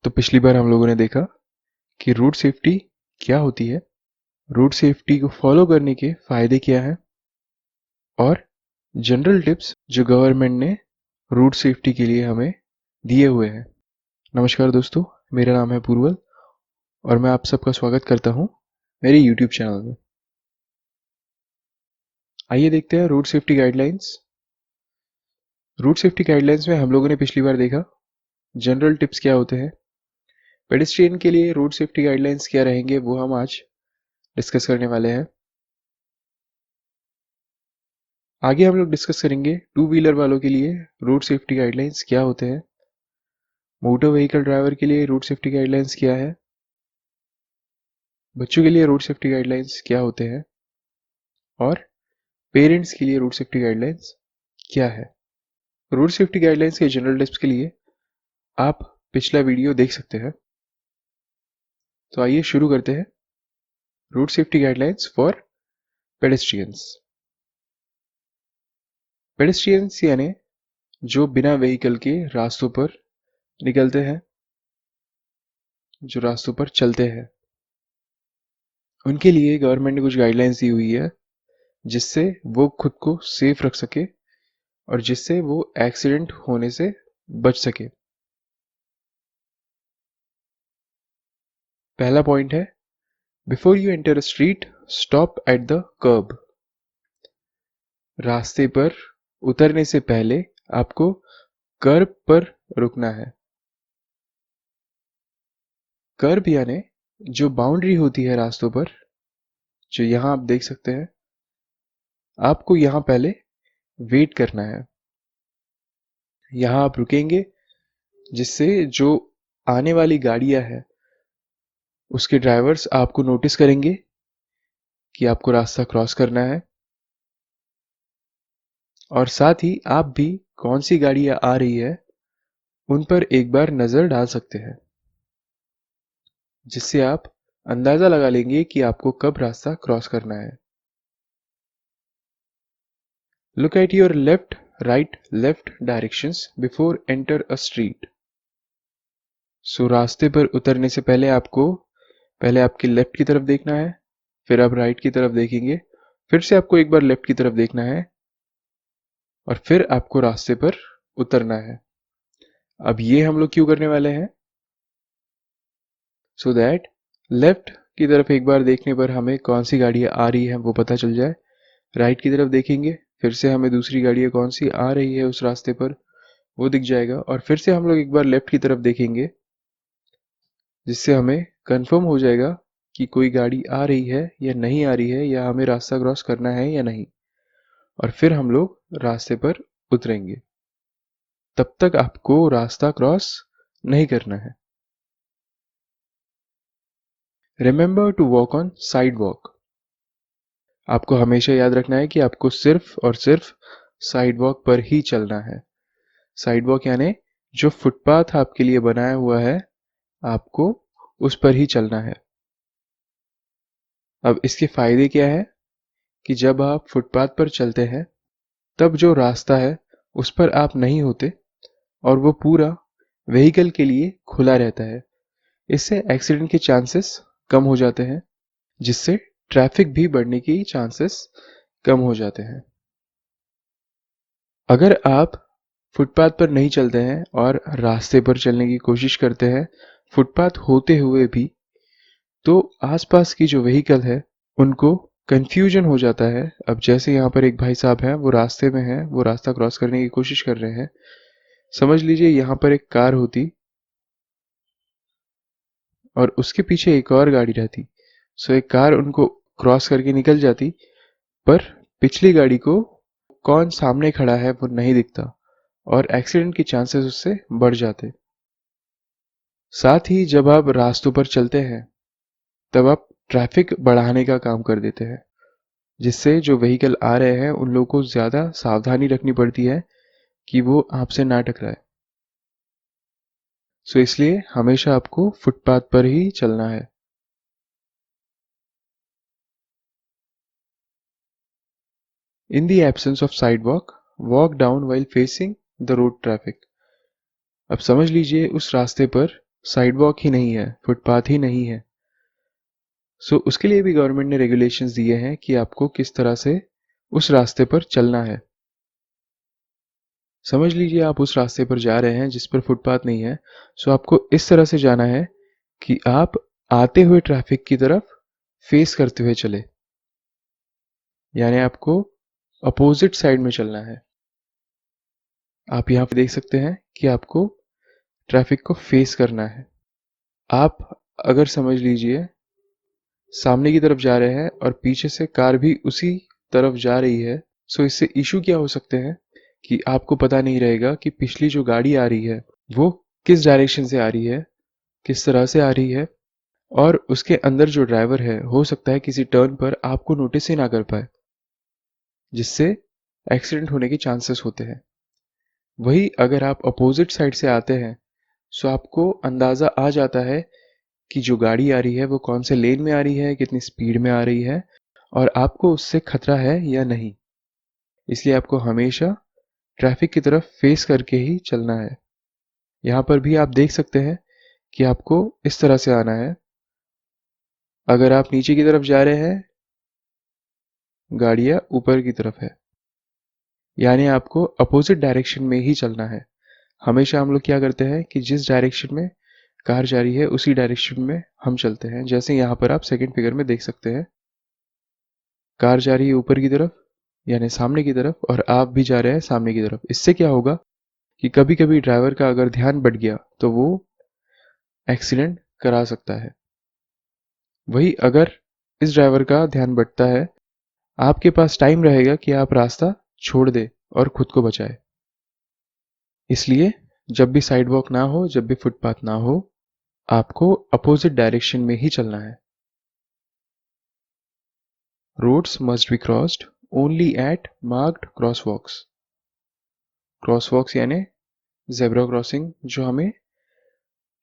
तो पिछली बार हम लोगों ने देखा कि रोड सेफ्टी क्या होती है, रोड सेफ्टी को फॉलो करने के फायदे क्या हैं और जनरल टिप्स जो गवर्नमेंट ने रोड सेफ्टी के लिए हमें दिए हुए हैं। नमस्कार दोस्तों, मेरा नाम है पूर्वल और मैं आप सबका स्वागत करता हूं मेरे यूट्यूब चैनल में। आइए देखते हैं road safety guidelines. Road safety guidelines में हम लोगों ने पिछली बार देखा जनरल टिप्स क्या होते हैं, पेडेस्ट्रियन के लिए रोड सेफ्टी गाइडलाइंस क्या रहेंगे वो हम आज डिस्कस करने वाले हैं। आगे हम लोग डिस्कस करेंगे टू व्हीलर वालों के लिए रोड सेफ्टी गाइडलाइंस क्या होते हैं, मोटर व्हीकल ड्राइवर के लिए रोड सेफ्टी गाइडलाइंस क्या है, बच्चों के लिए रोड सेफ्टी गाइडलाइंस क्या होते हैं और पेरेंट्स के लिए रोड सेफ्टी गाइडलाइंस क्या है। रोड सेफ्टी गाइडलाइंस के जनरल टिप्स के लिए आप पिछला वीडियो देख सकते हैं। तो आइए शुरू करते हैं। Road safety guidelines for pedestrians. Pedestrians यानी जो बिना व्हीकल के रास्तों पर निकलते हैं, जो रास्तों पर चलते हैं, उनके लिए गवर्नमेंट ने कुछ गाइडलाइंस दी हुई है जिससे वो खुद को सेफ रख सके और जिससे वो एक्सीडेंट होने से बच सके। पहला पॉइंट है, before you enter a street stop at the kerb. रास्ते पर उतरने से पहले आपको कर्ब पर रुकना है। कर्ब यानी जो बाउंड्री होती है रास्तों पर, जो यहां आप देख सकते हैं, आपको यहां पहले वेट करना है। यहां आप रुकेंगे जिससे जो आने वाली गाड़ियां हैं उसके ड्राइवर्स आपको नोटिस करेंगे कि आपको रास्ता क्रॉस करना है और साथ ही आप भी कौन सी गाड़ियां आ रही है उन पर एक बार नजर डाल सकते हैं, जिससे आप अंदाजा लगा लेंगे कि आपको कब रास्ता क्रॉस करना है। Look at your left, right, left directions before enter a street. So रास्ते पर उतरने से पहले आपको पहले आपकी लेफ्ट की तरफ देखना है, फिर आप राइट की तरफ देखेंगे, फिर से आपको एक बार लेफ्ट की तरफ देखना है और फिर आपको रास्ते पर उतरना है। अब ये हम लोग क्यों करने वाले हैं? सो दैट लेफ्ट की तरफ एक बार देखने पर हमें कौन सी गाड़ियां आ रही हैं वो पता चल जाए। राइट की तरफ देखेंगे, फिर से हमें दूसरी गाड़ियां कौन सी आ रही है उस रास्ते पर वो दिख जाएगा और फिर से हम लोग एक बार लेफ्ट की तरफ देखेंगे, जिससे हमें कंफर्म हो जाएगा कि कोई गाड़ी आ रही है या नहीं आ रही है, या हमें रास्ता क्रॉस करना है या नहीं, और फिर हम लोग रास्ते पर उतरेंगे। तब तक आपको रास्ता क्रॉस नहीं करना है। Remember to walk on sidewalk. आपको हमेशा याद रखना है कि आपको सिर्फ और सिर्फ साइड वॉक पर ही चलना है। साइड वॉक यानी जो फुटपाथ आपके लिए बनाया हुआ है, आपको उस पर ही चलना है। अब इसके फायदे क्या है कि जब आप फुटपाथ पर चलते हैं तब जो रास्ता है उस पर आप नहीं होते और वो पूरा व्हीकल के लिए खुला रहता है। इससे एक्सीडेंट के चांसेस कम हो जाते हैं, जिससे ट्रैफिक भी बढ़ने की चांसेस कम हो जाते हैं। अगर आप फुटपाथ पर नहीं चलते हैं और रास्ते पर चलने की कोशिश करते हैं फुटपाथ होते हुए भी, तो आसपास की जो व्हीकल है उनको कंफ्यूजन हो जाता है। अब जैसे यहाँ पर एक भाई साहब हैं, वो रास्ते में हैं, वो रास्ता क्रॉस करने की कोशिश कर रहे हैं। समझ लीजिए यहाँ पर एक कार होती और उसके पीछे एक और गाड़ी रहती, सो एक कार उनको क्रॉस करके निकल जाती, पर पिछली गाड़ी को कौन सामने खड़ा है वो नहीं दिखता और एक्सीडेंट के चांसेस उससे बढ़ जाते। साथ ही जब आप रास्तों पर चलते हैं तब आप ट्रैफिक बढ़ाने का काम कर देते हैं, जिससे जो व्हीकल आ रहे हैं उन लोगों को ज़्यादा सावधानी रखनी पड़ती है कि वो आपसे ना टकराए। सो इसलिए हमेशा आपको फुटपाथ पर ही चलना है। In the absence of sidewalk, walk down while facing the road traffic. अब समझ लीजिए उस रास्ते पर साइड वॉक ही नहीं है, फुटपाथ ही नहीं है। सो उसके लिए भी गवर्नमेंट ने रेगुलेशंस दिए हैं कि आपको किस तरह से उस रास्ते पर चलना है। समझ लीजिए आप उस रास्ते पर जा रहे हैं जिस पर फुटपाथ नहीं है, सो आपको इस तरह से जाना है कि आप आते हुए ट्रैफिक की तरफ फेस करते हुए चले, यानी आपको अपोजिट साइड में चलना है। आप यहाँ पे देख सकते हैं कि आपको ट्रैफिक को फेस करना है। आप अगर समझ लीजिए सामने की तरफ जा रहे हैं और पीछे से कार भी उसी तरफ जा रही है, सो इससे इशू क्या हो सकते हैं कि आपको पता नहीं रहेगा कि पिछली जो गाड़ी आ रही है वो किस डायरेक्शन से आ रही है, किस तरह से आ रही है, और उसके अंदर जो ड्राइवर है हो सकता है किसी टर्न पर आपको नोटिस ही ना कर पाए, जिससे एक्सीडेंट होने के चांसेस होते हैं। वही अगर आप अपोजिट साइड से आते हैं, सो आपको अंदाज़ा आ जाता है कि जो गाड़ी आ रही है वो कौन से लेन में आ रही है, कितनी स्पीड में आ रही है, और आपको उससे खतरा है या नहीं। इसलिए आपको हमेशा ट्रैफिक की तरफ फेस करके ही चलना है। यहाँ पर भी आप देख सकते हैं कि आपको इस तरह से आना है। अगर आप नीचे की तरफ जा रहे हैं, गाड़ियाँ ऊपर की तरफ है, यानी आपको अपोजिट डायरेक्शन में ही चलना है। हमेशा हम लोग क्या करते हैं कि जिस डायरेक्शन में कार जा रही है उसी डायरेक्शन में हम चलते हैं। जैसे यहाँ पर आप सेकंड फिगर में देख सकते हैं, कार जा रही है ऊपर की तरफ यानी सामने की तरफ, और आप भी जा रहे हैं सामने की तरफ। इससे क्या होगा कि कभी कभी ड्राइवर का अगर ध्यान भट गया तो वो एक्सीडेंट करा सकता है। वही अगर इस ड्राइवर का ध्यान भटता है, आपके पास टाइम रहेगा कि आप रास्ता छोड़ दे और खुद को बचाए। इसलिए जब भी साइड वॉक ना हो, जब भी फुटपाथ ना हो, आपको अपोजिट डायरेक्शन में ही चलना है। Roads must be crossed only at marked crosswalks. Crosswalks यानी जेब्रा क्रॉसिंग जो हमें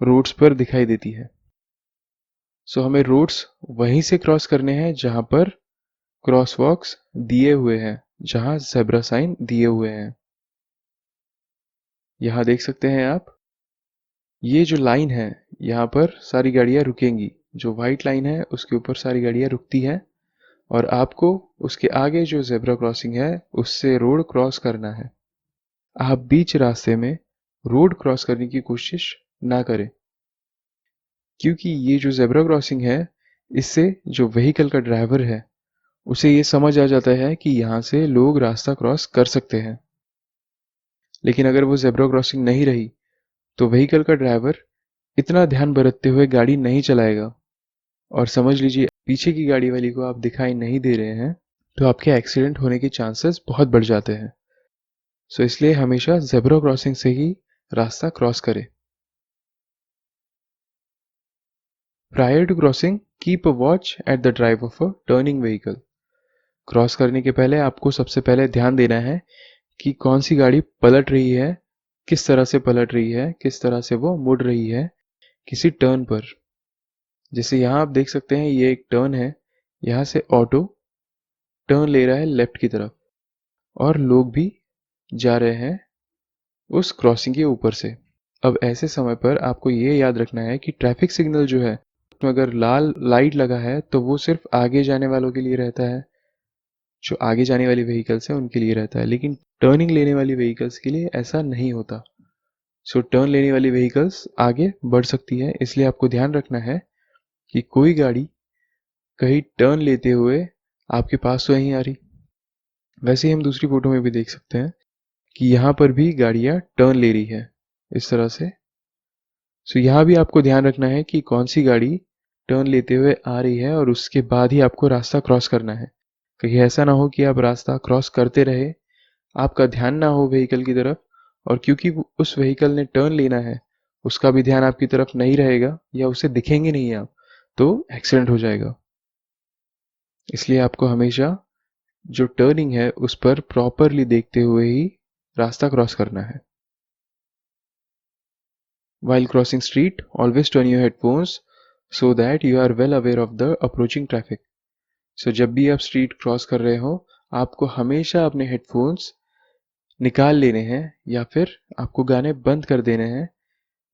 रोड्स पर दिखाई देती है। सो हमें रोड्स वहीं से क्रॉस करने हैं जहां पर क्रॉसवॉक्स दिए हुए हैं, जहां जेब्रा साइन दिए हुए हैं। यहां देख सकते हैं आप, ये जो लाइन है यहाँ पर सारी गाड़ियां रुकेंगी। जो वाइट लाइन है उसके ऊपर सारी गाड़ियां रुकती हैं, और आपको उसके आगे जो जेब्रा क्रॉसिंग है उससे रोड क्रॉस करना है। आप बीच रास्ते में रोड क्रॉस करने की कोशिश ना करें, क्योंकि ये जो जेब्रा क्रॉसिंग है इससे जो व्हीकल का ड्राइवर है उसे ये समझ आ जाता है कि यहाँ से लोग रास्ता क्रॉस कर सकते हैं। लेकिन अगर वो जेब्रा क्रॉसिंग नहीं रही तो व्हीकल का ड्राइवर इतना ध्यान बरतते हुए गाड़ी नहीं चलाएगा, और समझ लीजिए पीछे की गाड़ी वाली को आप दिखाई नहीं दे रहे हैं, तो आपके एक्सीडेंट होने के चांसेस बहुत बढ़ जाते हैं। सो इसलिए हमेशा जेब्रा क्रॉसिंग से ही रास्ता क्रॉस करें। Prior to crossing keep a watch at the drive of a turning vehicle. Cross करने के पहले आपको सबसे पहले ध्यान देना है कि कौन सी गाड़ी पलट रही है, किस तरह से पलट रही है, किस तरह से वो मुड़ रही है किसी टर्न पर। जैसे यहाँ आप देख सकते हैं ये एक टर्न है, यहाँ से ऑटो टर्न ले रहा है लेफ्ट की तरफ, और लोग भी जा रहे हैं उस क्रॉसिंग के ऊपर से। अब ऐसे समय पर आपको ये याद रखना है कि ट्रैफिक सिग्नल जो है उसमें अगर लाल लाइट लगा है तो वो सिर्फ आगे जाने वालों के लिए रहता है, जो आगे जाने वाली व्हीकल्स है उनके लिए रहता है, लेकिन टर्निंग लेने वाली व्हीकल्स के लिए ऐसा नहीं होता। सो टर्न लेने वाली व्हीकल्स आगे बढ़ सकती है, इसलिए आपको ध्यान रखना है कि कोई गाड़ी कहीं टर्न लेते हुए आपके पास तो नहीं आ रही। वैसे ही हम दूसरी फोटो में भी देख सकते हैं कि यहाँ पर भी गाड़ियाँ टर्न ले रही है इस तरह से। सो यहाँ भी आपको ध्यान रखना है कि कौन सी गाड़ी टर्न लेते हुए आ रही है, और उसके बाद ही आपको रास्ता क्रॉस करना है। कहीं ऐसा ना हो कि आप रास्ता क्रॉस करते रहे, आपका ध्यान ना हो व्हीकल की तरफ, और क्योंकि उस व्हीकल ने टर्न लेना है उसका भी ध्यान आपकी तरफ नहीं रहेगा या उसे दिखेंगे नहीं आप, तो एक्सीडेंट हो जाएगा। इसलिए आपको हमेशा जो टर्निंग है उस पर प्रॉपरली देखते हुए ही रास्ता क्रॉस करना है। While crossing street, always turn your headphones so that you are well aware of the approaching traffic. So जब भी आप स्ट्रीट क्रॉस कर रहे हो, आपको हमेशा अपने हेडफोन्स निकाल लेने हैं या फिर आपको गाने बंद कर देने हैं,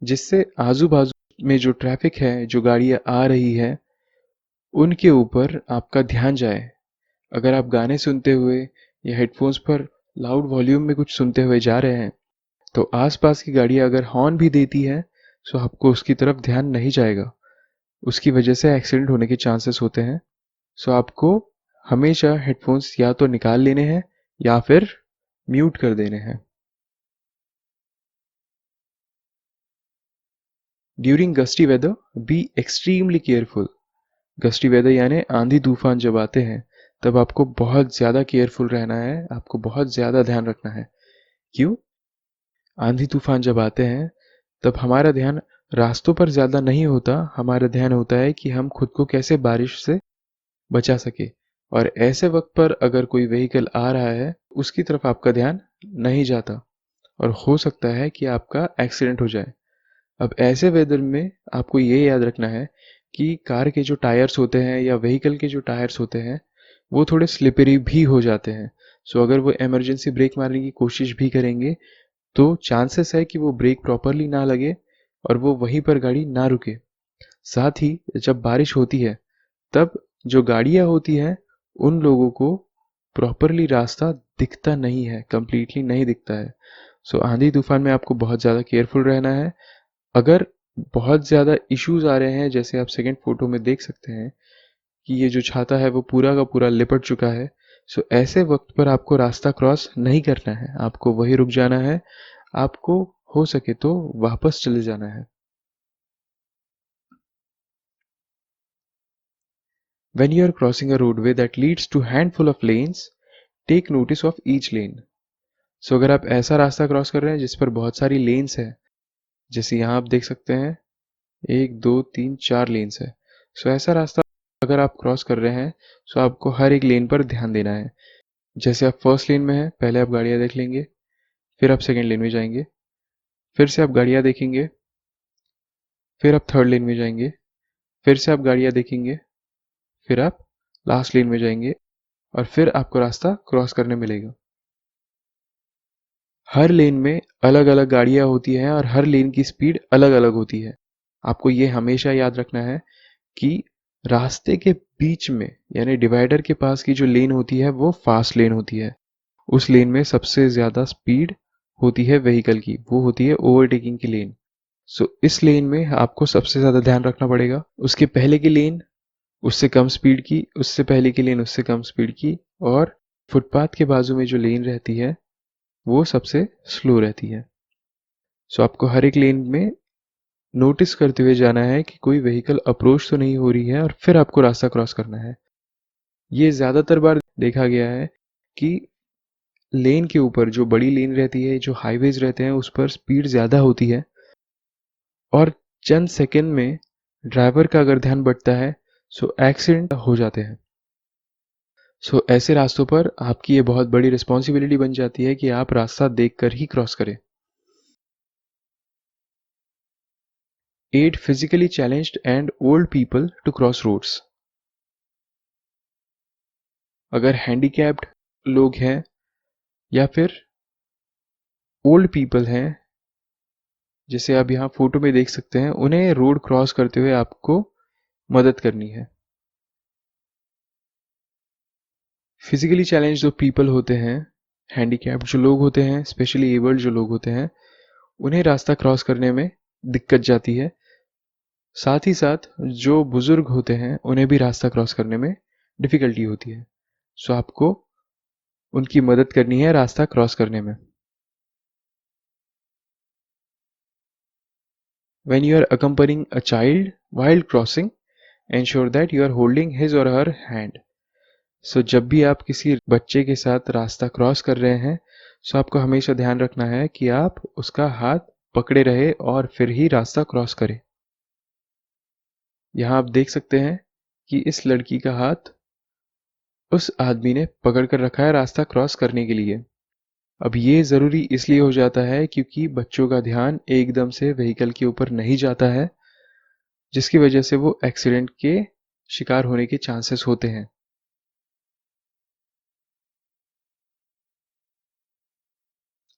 जिससे आजू बाजू में जो ट्रैफिक है, जो गाड़ियाँ आ रही है, उनके ऊपर आपका ध्यान जाए। अगर आप गाने सुनते हुए या हेडफोन्स पर लाउड वॉल्यूम में कुछ सुनते हुए जा रहे हैं, तो आसपास की गाड़ियाँ अगर हॉर्न भी देती है, तो आपको उसकी तरफ ध्यान नहीं जाएगा। उसकी वजह से एक्सीडेंट होने के चांसेस होते हैं। सो आपको हमेशा हेडफोन्स या तो निकाल लेने हैं या फिर म्यूट कर देने हैं। During gusty weather be extremely careful. Gusty weather यानी आंधी तूफान जब आते हैं, तब आपको बहुत ज़्यादा केयरफुल रहना है, आपको बहुत ज़्यादा ध्यान रखना है। क्यों? आंधी तूफान जब आते हैं, तब हमारा ध्यान रास्तों पर ज़्यादा नहीं होता, हमारा ध्यान होता है कि हम खुद को कैसे बारिश से बचा सके। और ऐसे वक्त पर अगर कोई व्हीकल आ रहा है, उसकी तरफ आपका ध्यान नहीं जाता और हो सकता है कि आपका एक्सीडेंट हो जाए। अब ऐसे वेदर में आपको ये याद रखना है कि कार के जो टायर्स होते हैं या व्हीकल के जो टायर्स होते हैं, वो थोड़े स्लिपरी भी हो जाते हैं। सो अगर वो इमरजेंसी ब्रेक मारने की कोशिश भी करेंगे, तो चांसेस है कि वो ब्रेक प्रॉपरली ना लगे और वो वहीं पर गाड़ी ना रुके। साथ ही जब बारिश होती है, तब जो गाड़ियाँ होती हैं, उन लोगों को प्रॉपरली रास्ता दिखता नहीं है, कंप्लीटली नहीं दिखता है। सो आंधी तूफान में आपको बहुत ज़्यादा केयरफुल रहना है। अगर बहुत ज़्यादा इश्यूज आ रहे हैं, जैसे आप सेकंड फोटो में देख सकते हैं कि ये जो छाता है वो पूरा का पूरा लिपट चुका है, सो ऐसे वक्त पर आपको रास्ता क्रॉस नहीं करना है, आपको वहीं रुक जाना है। आपको हो सके तो वापस चले जाना है। When you are crossing a roadway that leads to handful of lanes, take notice of each lane. सो अगर आप ऐसा रास्ता क्रॉस कर रहे हैं जिस पर बहुत सारी लेन्स है, जैसे यहाँ आप देख सकते हैं, 1 2 3 4 लेन्स है। सो ऐसा रास्ता अगर आप क्रॉस कर रहे हैं, सो आपको हर एक लेन पर ध्यान देना है। जैसे आप फर्स्ट लेन में हैं, पहले आप गाड़ियाँ देख लेंगे, फिर आप सेकेंड लेन में जाएंगे, फिर से आप गाड़ियाँ देखेंगे, फिर आप थर्ड लेन में जाएंगे, फिर से आप गाड़ियाँ देखेंगे, फिर आप लास्ट लेन में जाएंगे और फिर आपको रास्ता क्रॉस करने मिलेगा। हर लेन में अलग अलग गाड़ियाँ होती हैं और हर लेन की स्पीड अलग अलग होती है। आपको ये हमेशा याद रखना है कि रास्ते के बीच में यानी डिवाइडर के पास की जो लेन होती है वो फास्ट लेन होती है। उस लेन में सबसे ज़्यादा स्पीड होती है व्हीकल की, वो होती है ओवरटेकिंग की लेन। सो इस लेन में आपको सबसे ज़्यादा ध्यान रखना पड़ेगा। उसके पहले की लेन उससे कम स्पीड की, उससे पहले की लेन उससे कम स्पीड की, और फुटपाथ के बाजू में जो लेन रहती है वो सबसे स्लो रहती है। सो आपको हर एक लेन में नोटिस करते हुए जाना है कि कोई व्हीकल अप्रोच तो नहीं हो रही है और फिर आपको रास्ता क्रॉस करना है। ये ज़्यादातर बार देखा गया है कि लेन के ऊपर जो बड़ी लेन रहती है, जो हाईवेज रहते हैं, उस पर स्पीड ज़्यादा होती है और चंद सेकंड में ड्राइवर का अगर ध्यान बंटता है, सो एक्सीडेंट हो जाते हैं। सो ऐसे रास्तों पर आपकी ये बहुत बड़ी रिस्पॉन्सिबिलिटी बन जाती है कि आप रास्ता देखकर ही क्रॉस करें। Aid physically challenged and old people to cross roads. अगर हैंडीकैप्ड लोग हैं या फिर ओल्ड पीपल हैं, जैसे आप यहाँ फोटो में देख सकते हैं, उन्हें रोड क्रॉस करते हुए आपको मदद करनी है। फिजिकली चैलेंज जो पीपल होते हैं, हैंडीकैप्ड जो लोग होते हैं, स्पेशली एबल्ड जो लोग होते हैं, उन्हें रास्ता क्रॉस करने में दिक्कत जाती है। साथ ही साथ जो बुजुर्ग होते हैं, उन्हें भी रास्ता क्रॉस करने में डिफ़िकल्टी होती है। सो आपको उनकी मदद करनी है रास्ता क्रॉस करने में। When you are accompanying a child while crossing, ensure that you are holding his or her hand. सो जब भी आप किसी बच्चे के साथ रास्ता क्रॉस कर रहे हैं, सो आपको हमेशा ध्यान रखना है कि आप उसका हाथ पकड़े रहे और फिर ही रास्ता क्रॉस करें। यहाँ आप देख सकते हैं कि इस लड़की का हाथ उस आदमी ने पकड़ कर रखा है रास्ता क्रॉस करने के लिए। अब ये ज़रूरी इसलिए हो जाता है क्योंकि बच्चों का ध्यान एकदम से व्हीकल के ऊपर नहीं जाता है, जिसकी वजह से वो एक्सीडेंट के शिकार होने के चांसेस होते हैं।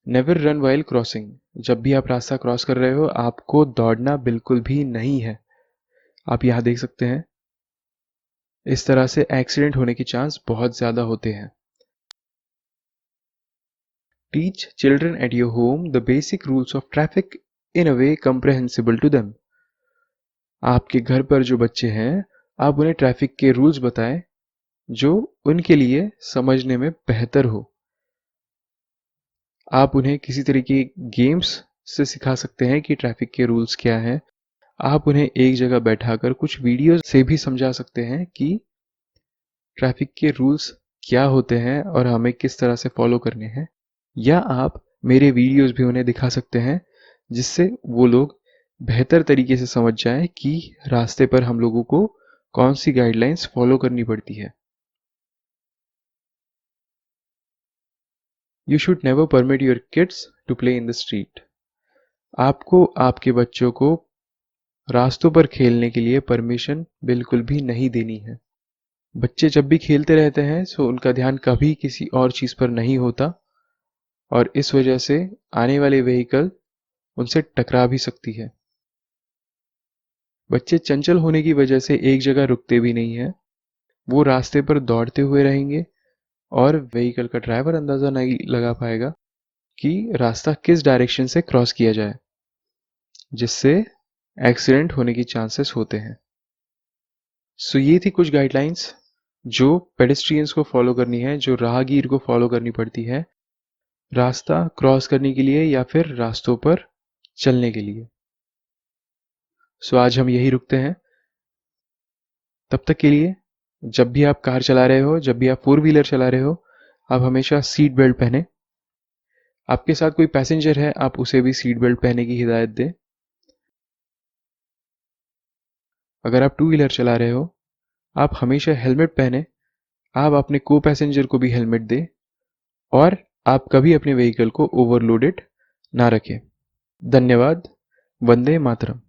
Never run while crossing. जब भी आप रास्ता क्रॉस कर रहे हो, आपको दौड़ना बिल्कुल भी नहीं है। आप यहाँ देख सकते हैं, इस तरह से एक्सीडेंट होने के चांस बहुत ज़्यादा होते हैं। Teach children at your home the basic rules of traffic in a way comprehensible to them. आपके घर पर जो बच्चे हैं, आप उन्हें ट्रैफिक के रूल्स बताएं जो उनके लिए समझने में बेहतर हो। आप उन्हें किसी तरह की गेम्स से सिखा सकते हैं कि ट्रैफिक के रूल्स क्या हैं। आप उन्हें एक जगह बैठाकर कुछ वीडियोस से भी समझा सकते हैं कि ट्रैफिक के रूल्स क्या होते हैं और हमें किस तरह से फॉलो करने हैं। या आप मेरे वीडियोस भी उन्हें दिखा सकते हैं, जिससे वो लोग बेहतर तरीके से समझ जाएं कि रास्ते पर हम लोगों को कौन सी गाइडलाइंस फॉलो करनी पड़ती है। You should never permit your kids to play in the street. आपको आपके बच्चों को रास्तों पर खेलने के लिए परमिशन बिल्कुल भी नहीं देनी है। बच्चे जब भी खेलते रहते हैं तो उनका ध्यान कभी किसी और चीज़ पर नहीं होता और इस वजह से आने वाले व्हीकल उनसे टकरा भी सकती है। बच्चे चंचल होने की वजह से एक जगह रुकते भी नहीं हैं। वो रास्ते पर दौड़ते हुए रहेंगे और व्हीकल का ड्राइवर अंदाज़ा नहीं लगा पाएगा कि रास्ता किस डायरेक्शन से क्रॉस किया जाए, जिससे एक्सीडेंट होने की चांसेस होते हैं। सो ये थी कुछ गाइडलाइंस जो पेडेस्ट्रियंस को फॉलो करनी है, जो राहगीर को फॉलो करनी पड़ती है रास्ता क्रॉस करने के लिए या फिर रास्तों पर चलने के लिए। सो आज हम यही रुकते हैं। तब तक के लिए, जब भी आप कार चला रहे हो, जब भी आप फोर व्हीलर चला रहे हो, आप हमेशा सीट बेल्ट पहने। आपके साथ कोई पैसेंजर है, आप उसे भी सीट बेल्ट पहनने की हिदायत दें। अगर आप टू व्हीलर चला रहे हो, आप हमेशा हेलमेट पहने। आप अपने को पैसेंजर को भी हेलमेट दें और आप कभी अपने व्हीकल को ओवरलोडेड ना रखें। धन्यवाद। वंदे मातरम।